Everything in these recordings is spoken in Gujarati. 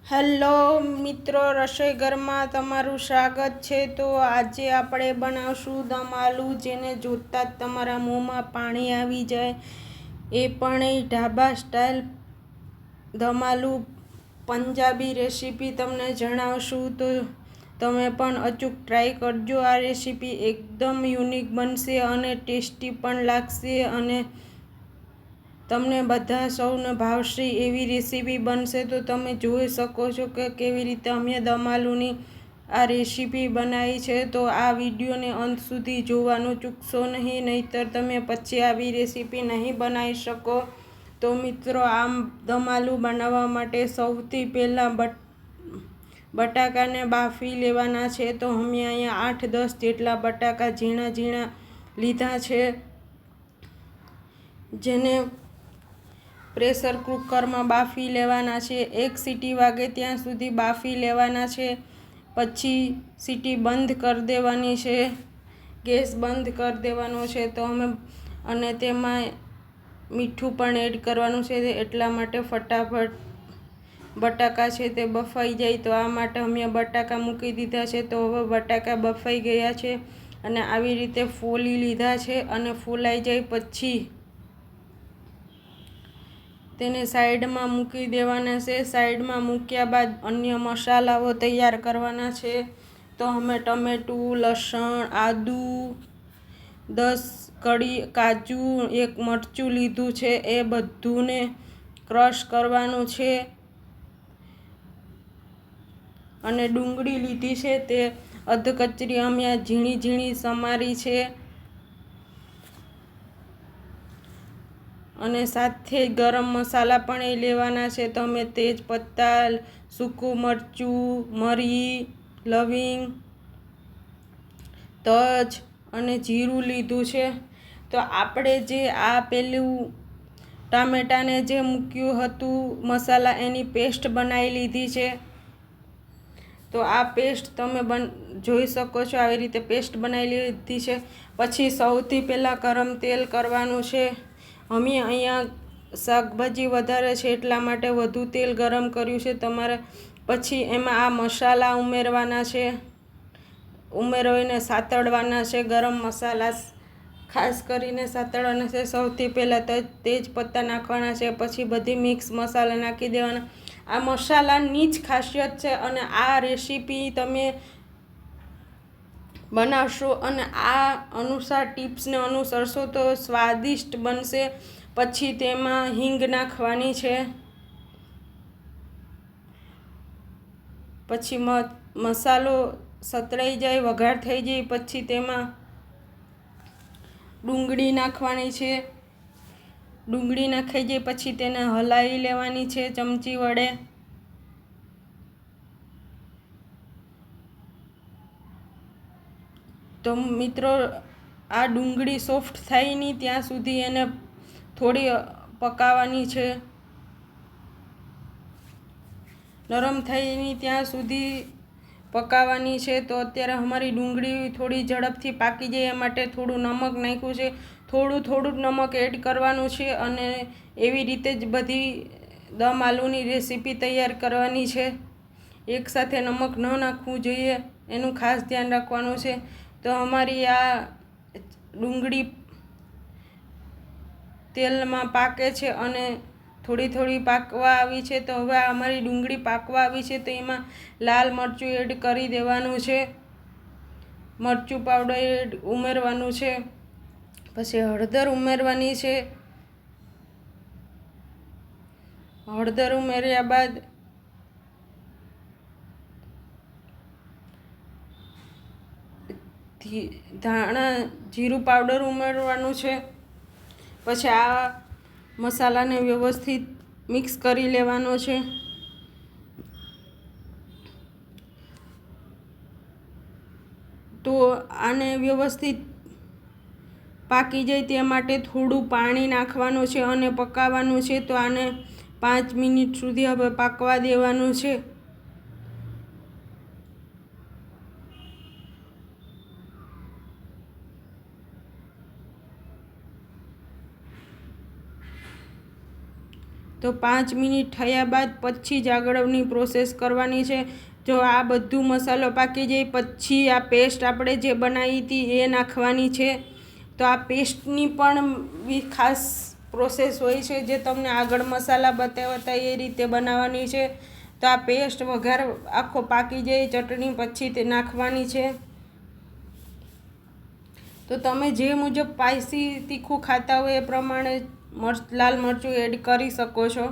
હેલો મિત્રો, રસોઈ ઘરમાં તમારું સ્વાગત છે। તો આજે આપણે બનાવશું દમ આલુ, જેને જોતાં જ તમારા મોંમાં પાણી આવી જાય એ પણ એ ઢાબા સ્ટાઇલ દમ આલુ પંજાબી રેસીપી તમને જણાવશું। તો તમે પણ અચૂક ટ્રાય કરજો। આ રેસીપી એકદમ યુનિક બનશે અને ટેસ્ટી પણ લાગશે અને તમને બધા સૌને ભાવશે એવી રેસીપી બનશે। તો તમે જોઈ શકો છો કે કેવી રીતે અમે દમ આલુની આ રેસીપી બનાવી છે। તો આ વિડીયોને અંત સુધી જોવાનું ચૂકશો નહીં, નહીંતર તમે પછી આવી રેસીપી નહીં બનાવી શકો। તો મિત્રો, આમ દમ આલુ બનાવવા માટે સૌથી પહેલાં બટાકાને બાફી લેવાના છે। તો અમે અહીંયા 8-10 જેટલા બટાકા ઝીણા ઝીણા લીધા છે, જેને પ્રેશર કુકરમાં બાફી લેવાના છે। 1 સીટી વાગે ત્યાં સુધી બાફી લેવાના છે, પછી સીટી બંધ કરી દેવાની છે, ગેસ બંધ કરી દેવાનો છે। તો અને તેમાં મીઠું પણ એડ કરવાનું છે, એટલા માટે ફટાફટ બટાકા છે તે બફાઈ જાય। તો આ માટે અમે બટાકા મૂકી દીધા છે। તો હવે બટાકા બફાઈ ગયા છે અને આવી રીતે ફોલી લીધા છે અને ફોલાઈ જાય પછી તેને સાઈડમાં મૂકી દેવાના છે। સાઈડમાં મૂક્યા બાદ અન્ય મસાલાઓ તૈયાર કરવાના છે। તો અમે ટમેટું, લસણ, આદુ, 10 કળી કાજુ, 1 મરચું લીધું છે, એ બધુંને ક્રશ કરવાનું છે અને ડુંગળી લીધી છે, તે અધકચરી અમે ઝીણી ઝીણી સમારી છે અને સાથે ગરમ મસાલા પણ એ લેવાના છે। તો અમે તેજપત્તા, સૂકું મરચું, મરી, લવિંગ, તજ અને જીરું લીધું છે। તો આપણે જે આ પેલું ટામેટાને જે મૂક્યું હતું મસાલા, એની પેસ્ટ બનાવી લીધી છે। તો આ પેસ્ટ તમે જોઈ શકો છો, આવી રીતે પેસ્ટ બનાવી લીધી છે। પછી સૌથી પહેલાં ગરમ તેલ કરવાનું છે। અમે અહીંયા શાકભાજી વધારે છે એટલા માટે વધુ તેલ ગરમ કર્યું છે તમારે। પછી એમાં આ મસાલા ઉમેરવાના છે, ઉમેરીને સાતળવાના છે। ગરમ મસાલા ખાસ કરીને સાતળવાના છે। સૌથી પહેલાં તેજપત્તા નાખવાના છે, પછી બધી મિક્સ મસાલા નાખી દેવાના। આ મસાલાની જ ખાસિયત છે અને આ રેસીપી તમે બનાવશો અને આ અનુસાર ટિપ્સને અનુસરશો તો સ્વાદિષ્ટ બનશે। પછી તેમાં હિંગ નાખવાની છે, પછી મસાલો સતળાઈ જાય, વઘાર થઈ જાય પછી તેમાં ડુંગળી નાખવાની છે। ડુંગળી નાખાઈ જાય પછી તેને હલાવી લેવાની છે ચમચી વડે। તો મિત્રો, આ ડુંગળી સોફ્ટ થાય નહીં ત્યાં સુધી એને થોડી પકાવવાની છે, નરમ થાય નહીં ત્યાં સુધી પકાવવાની છે। તો અત્યારે અમારી ડુંગળી થોડી ઝડપથી પાકી જાય એ માટે થોડું નમક નાખ્યું છે, થોડું નમક એડ કરવાનું છે અને એવી રીતે જ બધી દમ આલુની રેસીપી તૈયાર કરવાની છે। એકસાથે નમક ન નાખવું જોઈએ, એનું ખાસ ધ્યાન રાખવાનું છે। તો અમારી આ ડુંગળી તેલમાં પાકે છે અને થોડી પાકવા આવી છે। તો હવે અમારી ડુંગળી પાકવા આવી છે, તો એમાં લાલ મરચું એડ કરી દેવાનું છે, મરચું પાવડર ઉમેરવાનું છે, પછી હળદર ઉમેરવાની છે। હળદર ઉમેર્યા બાદ ધાણા જીરું પાવડર ઉમેરવાનું છે। પછી આ મસાલાને વ્યવસ્થિત મિક્સ કરી લેવાનો છે। તો આને વ્યવસ્થિત પાકી જાય તે માટે થોડું પાણી નાખવાનું છે અને પકાવવાનું છે। તો આને 5 મિનિટ સુધી હવે પાકવા દેવાનું છે। તો તો 5 મિનિટ થયા બાદ પછી જ આગળની પ્રોસેસ કરવાની છે. જો આ બધું મસાલો પાકી જાય પછી આ પેસ્ટ આપણે જે બનાવી હતી એ નાખવાની છે. તો આ પેસ્ટની પણ ખાસ પ્રોસેસ હોય છે જે તમને આગળ મસાલા બતાવ્યા હતા એ રીતે બનાવવાની છે. તો આ પેસ્ટ વઘાર આખો પાકી જાય ચટણી પછી તે નાખવાની છે. તો તમે જે મુજબ સ્પાઈસી તીખું ખાતા હોય એ પ્રમાણે લાલ મરચું એડ કરી શકો છો.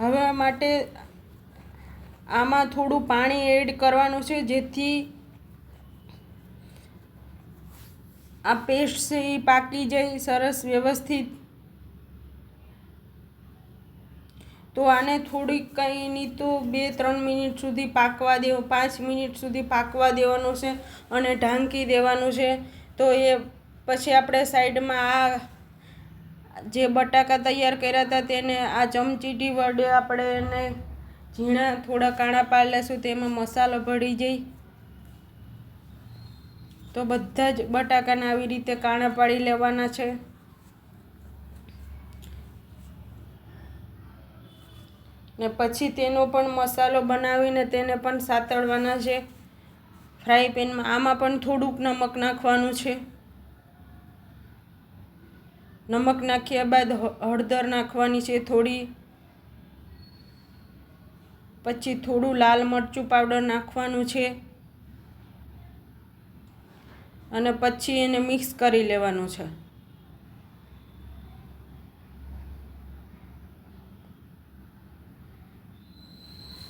હવે માટે આમાં થોડું પાણી એડ કરવાનું છે જેથી આ પેસ્ટ છે એ પાકી જાય સરસ વ્યવસ્થિત. તો આને થોડીક કંઈ નહીં તો 2-3 મિનિટ સુધી પાકવા દેવું, 5 મિનિટ સુધી પાકવા દેવાનું છે અને ઢાંકી દેવાનું છે. તો એ પછી આપણે સાઈડમાં આ જે બટાકા તૈયાર કર્યા હતા તેને આ ચમચીથી વડે આપણે એને ઝીણા થોડા કાણા પાડી લઈશું. તેમાં મસાલો ભળી જાય. તો બધા જ બટાકાને આવી રીતે કાણા પાડી લેવાના છે. ને પછી તેનો પણ મસાલો બનાવીને તેને પણ સાતળવાના છે ફ્રાય પેનમાં. આમાં પણ થોડુંક નમક નાખવાનું છે. નમક નાખ્યા બાદ હળદર નાખવાની છે થોડી. પછી થોડું લાલ મરચું પાવડર નાખવાનું છે અને પછી એને મિક્સ કરી લેવાનું છે.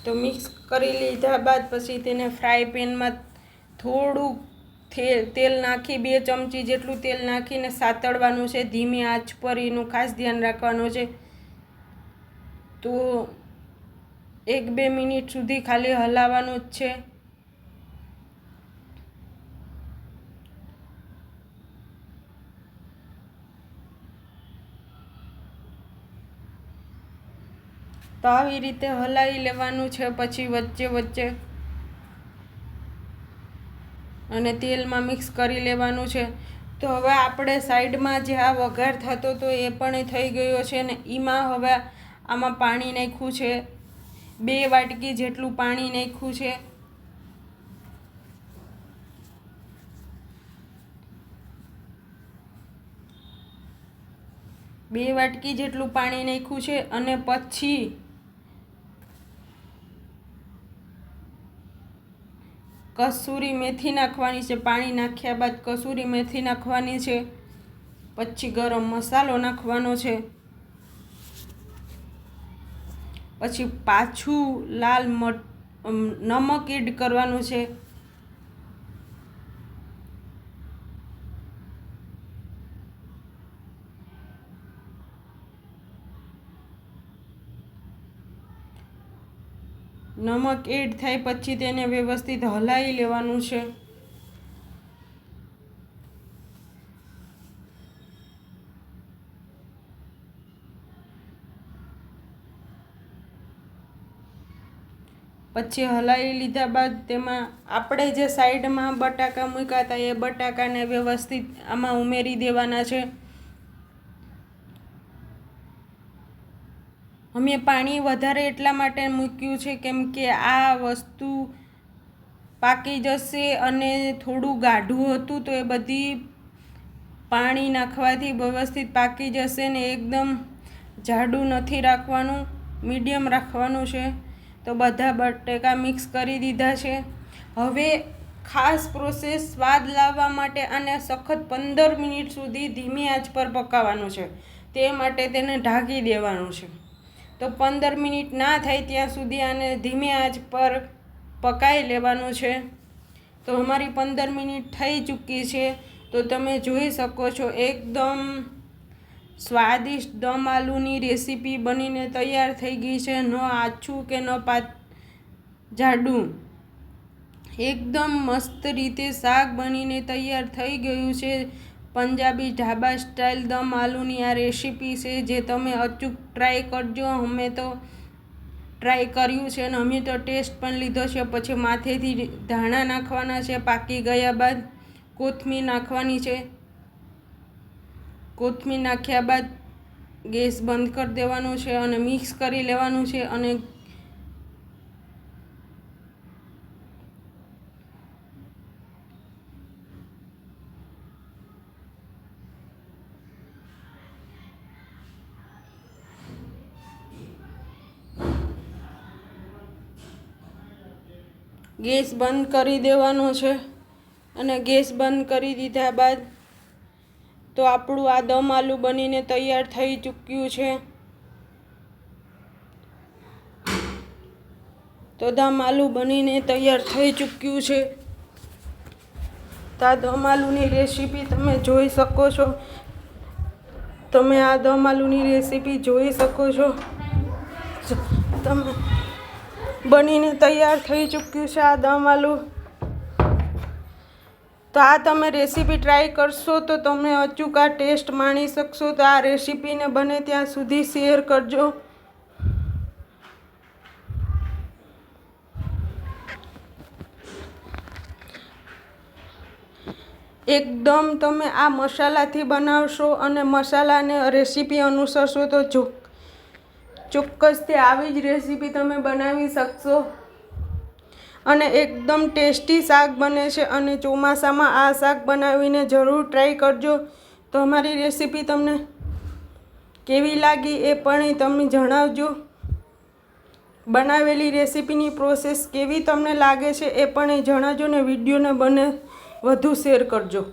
તો મિક્સ કરી લીધા બાદ પછી તેને ફ્રાય પેનમાં થોડું તેલ નાખી 2 ચમચી જેટલું તેલ નાખીને સાતળવાનું છે ધીમી આંચ પર. એનું ખાસ ધ્યાન રાખવાનું છે. તો 1-2 મિનિટ સુધી ખાલી હલાવવાનું જ છે. તો આવી રીતે હલાવી લેવાનું છે પછી વચ્ચે વચ્ચે અને તેલમાં મિક્સ કરી લેવાનું છે. તો હવે આપણે સાઈડમાં જે આ વઘાર થતો તો એ પણ થઈ ગયો છે ને એમાં હવે આમાં પાણી નાખ્યું છે. 2 વાટકી જેટલું પાણી નાખ્યું છે. બે વાટકી જેટલું પાણી નાખ્યું છે અને પછી કસૂરી મેથી નાખવાની છે. પાણી નાખ્યા બાદ કસૂરી મેથી નાખવાની છે. પછી ગરમ મસાલો નાખવાનો છે. પછી પાછું લાલ નમક એડ કરવાનું છે. નમક એડ થાય પછી તેને વ્યવસ્થિત હલાવી લેવાનું છે. પછી હલાવી લીધા બાદ તેમાં આપણે જે સાઈડમાં બટાકા મૂક્યા હતા એ બટાકાને વ્યવસ્થિત આમાં ઉમેરી દેવાના છે. અમે પાણી વધારે એટલા માટે મૂક્યું છે કેમ કે આ વસ્તુ પાકી જશે અને થોડું ગાઢું હતું તો એ બધી પાણી નાખવાથી વ્યવસ્થિત પાકી જશે ને એકદમ જાડું નથી રાખવાનું, મીડિયમ રાખવાનું છે. તો બધા બટાકા મિક્સ કરી દીધા છે. હવે ખાસ પ્રોસેસ સ્વાદ લાવવા માટે આને સખત 15 મિનિટ સુધી ધીમી આંચ પર પકાવવાનું છે. તે માટે તેને ઢાંકી દેવાનું છે. તો 15 મિનિટ ના થાય ત્યાં સુધી આને ધીમી આંચ પર પકાવી લેવાનું છે. તો અમારી 15 મિનિટ થઈ ચૂકી છે. તો તમે જોઈ શકો છો એકદમ સ્વાદિષ્ટ દમ આલુની રેસીપી બનીને તૈયાર થઈ ગઈ છે. ન આછું કે ન જાડું, એકદમ મસ્ત રીતે શાક બનીને તૈયાર થઈ ગયું છે. પંજાબી ઢાબા સ્ટાઇલ દમ આલુની આ રેસીપી છે જે તમે અચૂક ટ્રાય કરજો. અમે તો ટ્રાય કર્યું છે અને અમે તો ટેસ્ટ પણ લીધો છે. પછી માથેથી ધાણા નાખવાના છે. પાકી ગયા બાદ કોથમીર નાખવાની છે. કોથમીર નાખ્યા બાદ ગેસ બંધ કરી દેવાનો છે અને મિક્સ કરી લેવાનું છે. અને ગેસ બંધ કરી દેવાનો છે. અને ગેસ બંધ કરી દીધા બાદ તો આપણું આ દમ આલુ બનીને તૈયાર થઈ ચૂક્યું છે. તો દમ આલુ બનીને તૈયાર થઈ ચૂક્યું છે. તો આ દમ આલુની રેસીપી તમે જોઈ શકો છો. તમે આ દમ આલુની રેસીપી જોઈ શકો છો. તમે બનીને તૈયાર થઈ ચૂક્યું છે આ દમ આલુ. તો આ તમે રેસીપી ટ્રાય કરશો તો તમે અચૂક આ ટેસ્ટ માણી શકશો. તો આ રેસીપીને બને ત્યાં સુધી શેર કરજો. એકદમ તમે આ મસાલાથી બનાવશો અને મસાલાને રેસીપી અનુસરશો તો ચોક્કસથી આવી જ રેસીપી તમે બનાવી શકશો. અને એકદમ ટેસ્ટી શાક બને છે. અને ચોમાસામાં આ શાક બનાવીને જરૂર ટ્રાય કરજો. તો અમારી રેસીપી તમને કેવી લાગી એ પણ તમે જણાવજો. બનાવેલી રેસીપીની પ્રોસેસ કેવી તમને લાગે છે એ પણ જણાવજો. ને વિડીયોને બને વધુ શેર કરજો.